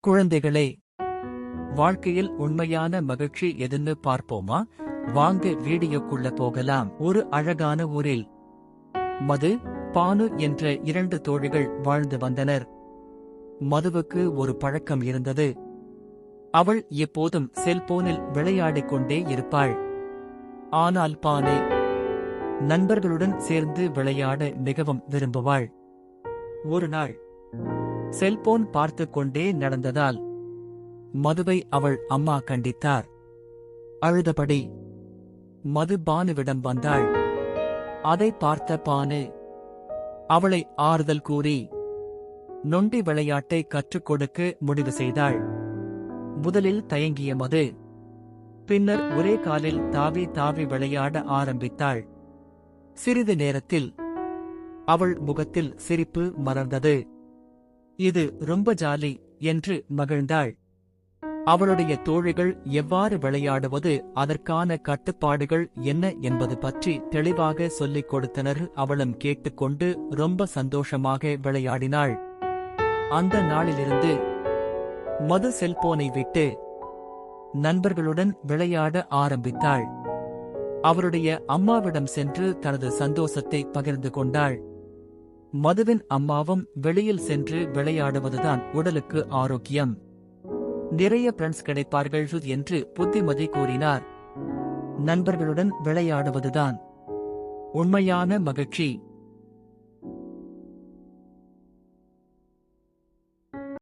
குழந்தைகளே, வாழ்க்கையில் உண்மையான மகிழ்ச்சி எதுன்னு பார்ப்போமா? வாங்க வீடியோக்குள்ள போகலாம். ஒரு அழகான ஊரில் மது, பானு என்ற 2 தோழிகள் வாழ்ந்து வந்தனர். மதுவுக்கு ஒரு பழக்கம் இருந்தது. அவள் எப்போதும் செல்போனில் விளையாடிக் கொண்டே இருப்பாள். ஆனால் பானு நண்பர்களுடன் சேர்ந்து விளையாட மிகவும் விரும்புவாள். ஒரு நாள் செல்போன் பார்த்துக் கொண்டே நடந்ததால் மதுவை அவள் அம்மா கண்டித்தார். அழுதபடி மது பானுவிடம் வந்தாள். அதை பார்த்த பானு அவளை ஆறுதல் கூறி நொண்டி விளையாட்டை கற்றுக் கொடுக்க முடிவு செய்தாள். முதலில் தயங்கிய மது பின்னர் ஒரே காலில் தாவி தாவி விளையாட ஆரம்பித்தாள். சிறிது நேரத்தில் அவள் முகத்தில் சிரிப்பு மலர்ந்தது. இது ரொம்ப ஜாலி என்று மகிழ்ந்தாள். அவளுடைய தோழிகள் எவ்வாறு விளையாடுவது, அதற்கான கட்டுப்பாடுகள் என்ன என்பது பற்றி தெளிவாக சொல்லிக் கொடுத்தனர். அவளும் கேட்டுக்கொண்டு ரொம்ப சந்தோஷமாக விளையாடினாள். அந்த நாளிலிருந்து மது செல்போனை விட்டு நண்பர்களுடன் விளையாட ஆரம்பித்தாள். அவருடைய அம்மாவிடம் சென்று தனது சந்தோஷத்தை பகிர்ந்து கொண்டாள். மதுவின் அம்மாவும் வெளியில் சென்று விளையாடுவதுதான் உடலுக்கு ஆரோக்கியம், நிறைய ஃப்ரெண்ட்ஸ் கிடைப்பார்கள் என்று புத்திமதி கூறினார். நண்பர்களுடன் விளையாடுவதுதான் உண்மையான மகிழ்ச்சி.